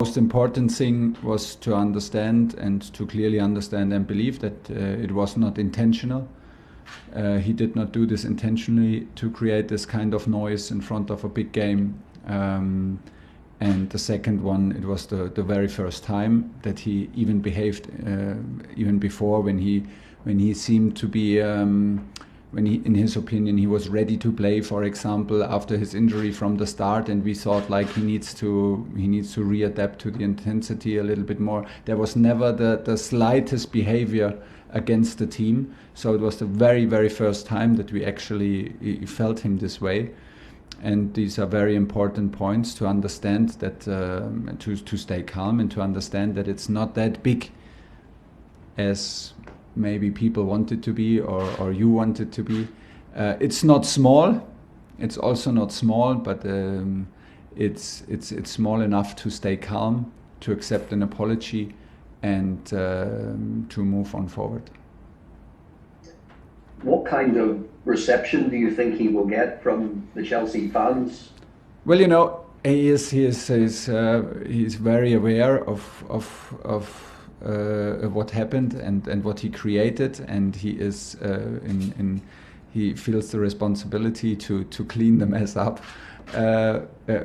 Most important thing was to understand and to clearly understand and believe that it was not intentional. He did not do this intentionally to create this kind of noise in front of a big game. And the second one, it was the very first time that he even behaved, even before when he seemed to be, when he, in his opinion, he was ready to play, for example, after his injury from the start, and we thought like he needs to readapt to the intensity a little bit more. There was never the slightest behavior against the team, so it was the very, very first time that we actually felt him this way. And these are very important points to understand that, to stay calm and to understand that it's not that big as maybe people want it to be, or you want it to be. It's not small. It's also not small, but it's small enough to stay calm, to accept an apology, and to move on forward. What kind of reception do you think he will get from the Chelsea fans? Well, you know, he's very aware of what happened and what he created, and he is he feels the responsibility to clean the mess up.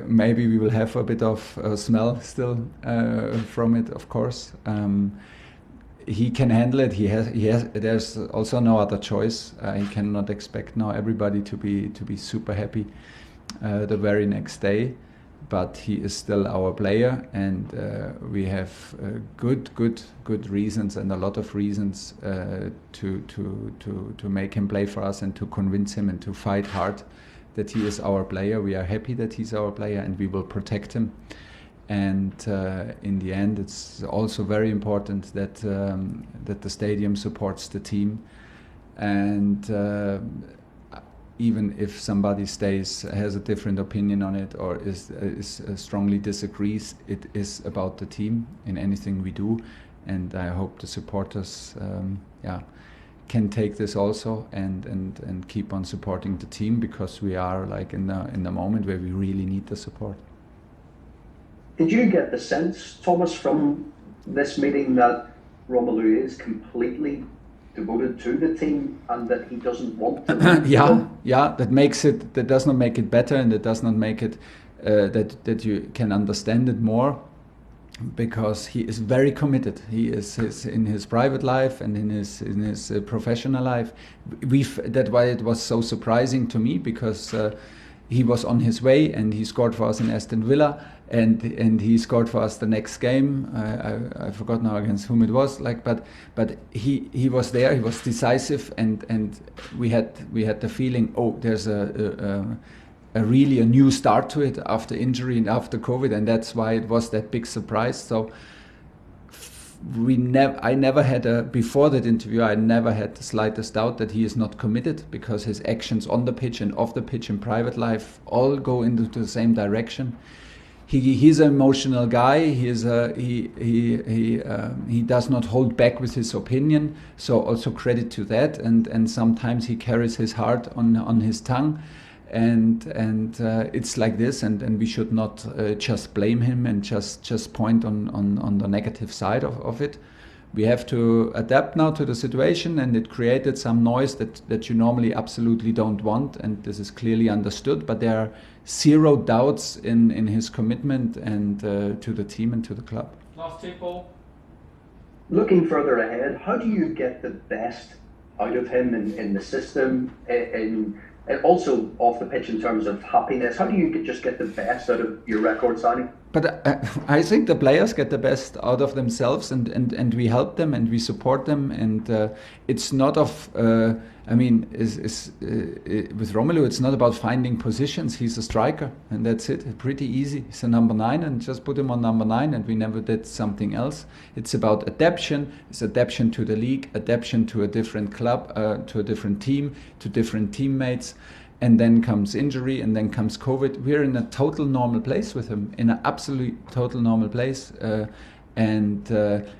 Maybe we will have a bit of smell still from it, of course. He can handle it. He has. There's also no other choice. He cannot expect now everybody to be super happy the very next day. But he is still our player, and we have good reasons and a lot of reasons to make him play for us and to convince him and to fight hard that he is our player. We are happy that he's our player, and we will protect him. And in the end, it's also very important that the stadium supports the team, and even if somebody has a different opinion on it, or is strongly disagrees, it is about the team in anything we do. And I hope the supporters can take this also and keep on supporting the team, because we are like in the moment where we really need the support. Did you get the sense, Thomas, from this meeting that Romelu is completely devoted to the team and that he doesn't want to? That does not make it better, and that does not make it that you can understand it more, because he is very committed. He is in his private life and in his professional life. That's why it was so surprising to me, because he was on his way and he scored for us in Aston Villa, and he scored for us the next game. I forgot now against whom it was. But he was there. He was decisive, and we had the feeling, oh, there's a really a new start to it after injury and after COVID, and that's why it was that big surprise. So I never had before that interview, I never had the slightest doubt that he is not committed, because his actions on the pitch and off the pitch in private life all go into the same direction. He's an emotional guy. He does not hold back with his opinion. So also credit to that. And sometimes he carries his heart on his tongue. And it's like this, and we should not just blame him and just point on the negative side of it. We have to adapt now to the situation, and it created some noise that you normally absolutely don't want, and this is clearly understood. But there are zero doubts in his commitment and to the team and to the club. Last two, Paul. Looking further ahead, how do you get the best out of him in the system, and also off the pitch in terms of happiness? How do you just get the best out of your record signing? But I think the players get the best out of themselves, and we help them and we support them. And it's not with Romelu, it's not about finding positions. He's a striker, and that's it. Pretty easy. He's a number 9, and just put him on number 9, and we never did something else. It's about adaptation. It's adaptation to the league, adaptation to a different club, to a different team, to different teammates. And then comes injury, and then comes COVID. We're in a total normal place with him, in an absolute total normal place. And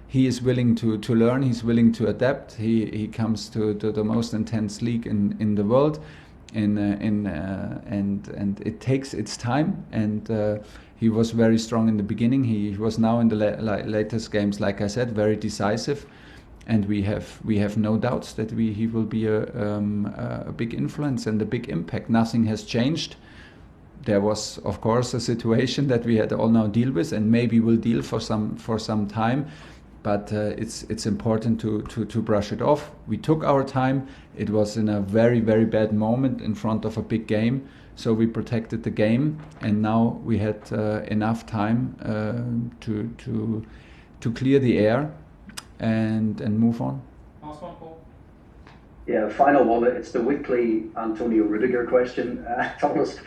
he is willing to learn. He's willing to adapt. He comes to the most intense league in the world, and it takes its time. And He was very strong in the beginning. He was now in the latest games, like I said, very decisive. And we have no doubts that he will be a big influence and a big impact. Nothing has changed. There was, of course, a situation that we had all now deal with, and maybe will deal for some time. But it's important to brush it off. We took our time. It was in a very, very bad moment in front of a big game, so we protected the game, and now we had enough time to clear the air and move on. Last one, Paul. Yeah, final one. It's the weekly Antonio Rudiger question, Thomas.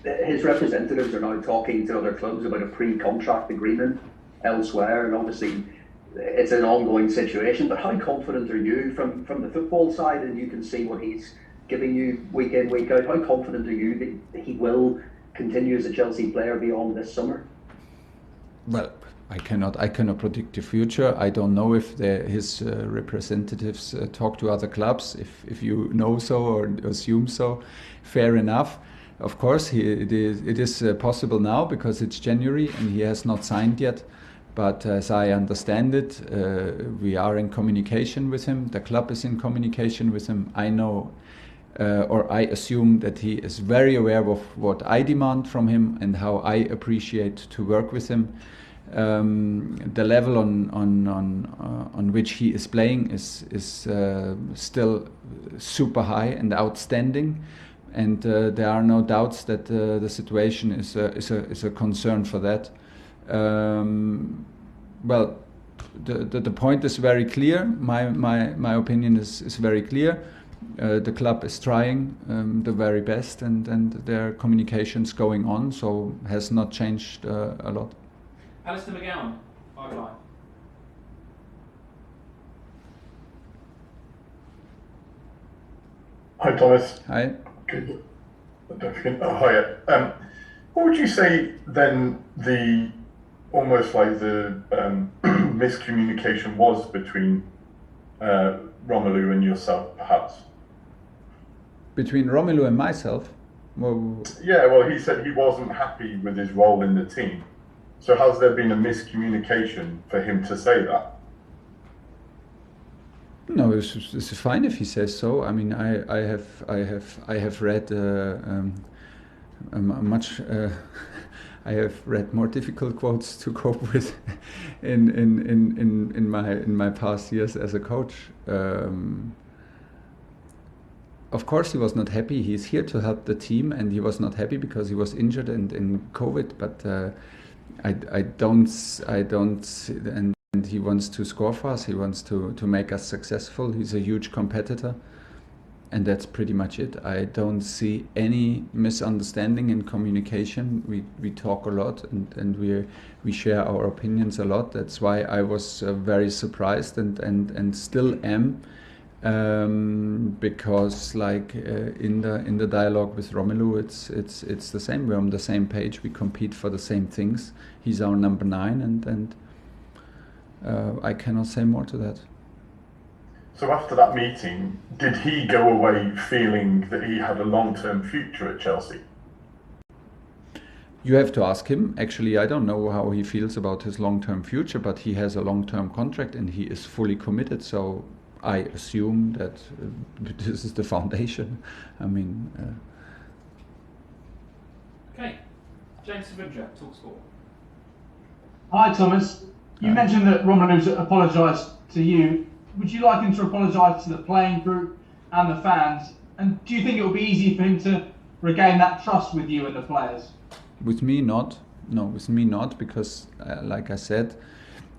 His representatives are now talking to other clubs about a pre-contract agreement elsewhere, and obviously it's an ongoing situation. But how confident are you from the football side, and you can see what he's giving you week in, week out? How confident are you that he will continue as a Chelsea player beyond this summer? Well, I cannot predict the future. I don't know if his representatives talk to other clubs. If you know so or assume so, fair enough. Of course, it is possible now because it's January and he has not signed yet. But as I understand it, we are in communication with him. The club is in communication with him. I know, or I assume that he is very aware of what I demand from him and how I appreciate to work with him. The level on which he is playing is still super high and outstanding, and there are no doubts that the situation is a concern for that. Well, the point is very clear. My opinion is very clear. The club is trying the very best, and their communication's going on, so has not changed a lot. Alistair McGowan, bye-bye. Hi, Thomas. Hi. Good. Don't forget. Oh, hiya. What would you say then almost like the miscommunication was between Romelu and yourself, perhaps? Between Romelu and myself? Well, yeah, well, he said he wasn't happy with his role in the team. So has there been a miscommunication for him to say that? No, it's fine if he says so. I mean, I have read much. I have read more difficult quotes to cope with in my past years as a coach. Of course, he was not happy. He's here to help the team, and he was not happy because he was injured and in COVID. But I don't, and he wants to score for us. He wants to make us successful. He's a huge competitor, and that's pretty much it. I don't see any misunderstanding in communication. We talk a lot, and we share our opinions a lot. That's why I was very surprised and still am. Because like in the dialogue with Romelu, it's the same. We're on the same page. We compete for the same things. He's our number 9, and I cannot say more to that. So after that meeting, did he go away feeling that he had a long-term future at Chelsea? You have to ask him. Actually, I don't know how he feels about his long-term future, but he has a long-term contract and he is fully committed. So I assume that this is the foundation. I mean... Okay. James Savindra, TalkSport. Hi, Thomas. You mentioned that Romelu's apologised to you. Would you like him to apologise to the playing group and the fans? And do you think it will be easy for him to regain that trust with you and the players? With me, not. No, with me, not, because, like I said,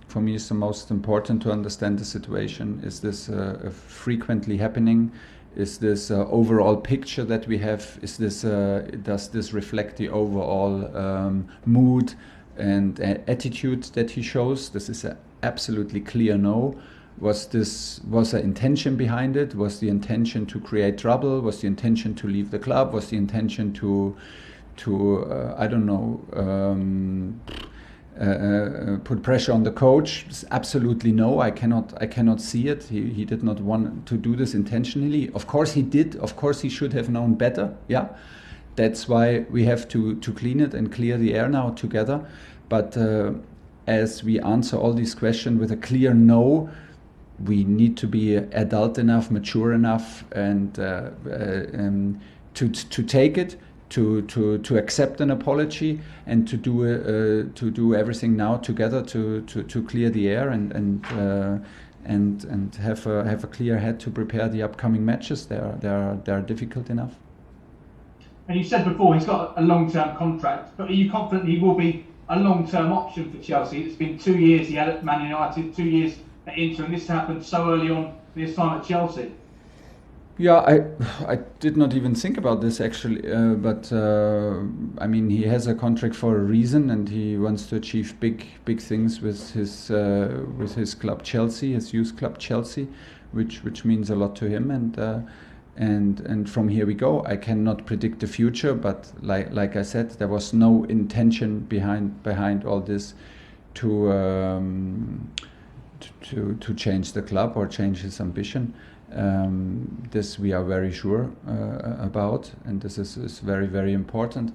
for me, it's the most important to understand the situation. Is this frequently happening? Is this overall picture that we have? Is this does this reflect the overall mood and attitude that he shows? This is an absolutely clear no. Was the intention behind it? Was the intention to create trouble? Was the intention to leave the club? Was the intention to I don't know, put pressure on the coach? Absolutely no. I cannot see it. He did not want to do this intentionally. Of course he did. Of course he should have known better. Yeah, that's why we have to clean it and clear the air now together. But as we answer all these questions with a clear no, we need to be adult enough, mature enough, and to take it, to accept an apology, and to do everything now together to clear the air and have a clear head to prepare the upcoming matches. They are difficult enough. And you said before he's got a long-term contract, but are you confident he will be a long-term option for Chelsea? It's been 2 years he had at Man United, 2 years at Inter, and this happened so early on in his time at Chelsea. Yeah, I did not even think about this actually, but I mean, he has a contract for a reason, and he wants to achieve big things with his club Chelsea, his youth club Chelsea, which means a lot to him, and from here we go. I cannot predict the future, but like I said, there was no intention behind all this to change the club or change his ambition. This we are very sure about, and this is very, very important.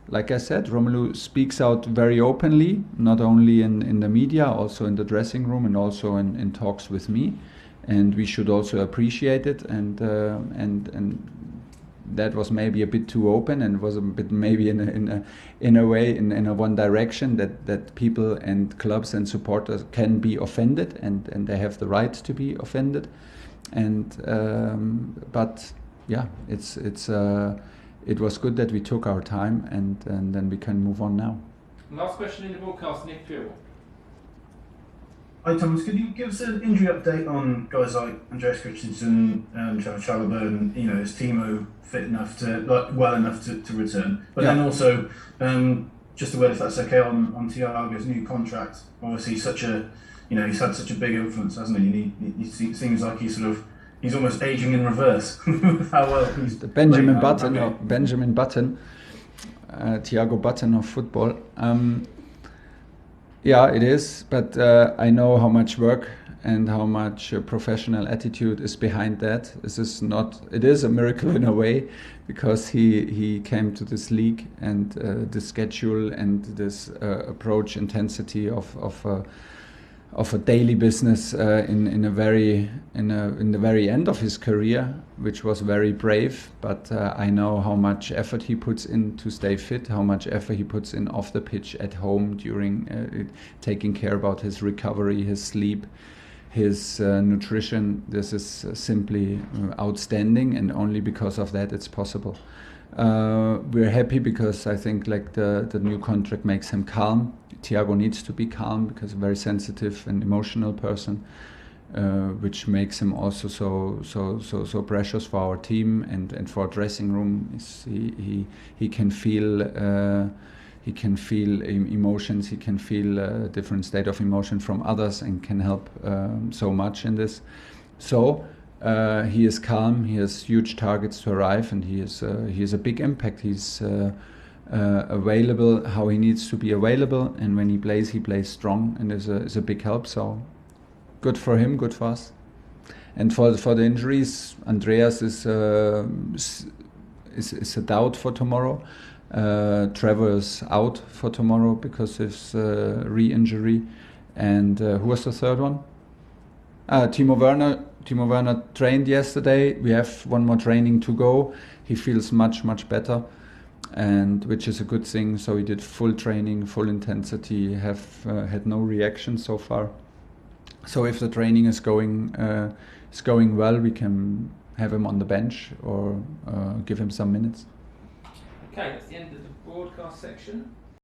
Like I said, Romelu speaks out very openly, not only in the media, also in the dressing room, and also in talks with me, and we should also appreciate it. And that was maybe a bit too open, and was a bit maybe in a way in a one direction that people and clubs and supporters can be offended, and they have the right to be offended. And but yeah, it was good that we took our time, and then we can move on now. Last question in the broadcast, Nick Pure. Hi Thomas, could you give us an injury update on guys like Andreas Christensen and Carabao, and is Timo fit enough well enough to return? But then also, just a word, if that's okay, on Thiago's new contract. Obviously, he's had such a big influence, hasn't he? He seems like he's almost aging in reverse. How well he's the Benjamin Button, Thiago Button of football. Yeah, it is, but I know how much work and how much professional attitude is behind that. It is a miracle in a way, because he came to this league, and the schedule and this approach intensity of a daily business in the very end of his career, which was very brave. But I know how much effort he puts in to stay fit, how much effort he puts in off the pitch, at home, during taking care about his recovery, his sleep, his nutrition. This is simply outstanding, and only because of that it's possible. We're happy because I think the new contract makes him calm. Thiago needs to be calm because he's a very sensitive and emotional person, which makes him also so precious for our team and for our dressing room. He can feel emotions. He can feel a different state of emotion from others, and can help so much in this. So. He is calm. He has huge targets to arrive, and he has a big impact. He's available how he needs to be available, and when he plays strong, and is a big help. So good for him, good for us. And for the injuries, Andreas is a doubt for tomorrow. Trevor is out for tomorrow because of his re-injury. And who was the third one? Timo Werner. Timo Werner trained yesterday. We have one more training to go. He feels much better, and which is a good thing. So he did full training, full intensity. Had no reaction so far. So if the training is going well, we can have him on the bench or give him some minutes. Okay, that's the end of the broadcast section.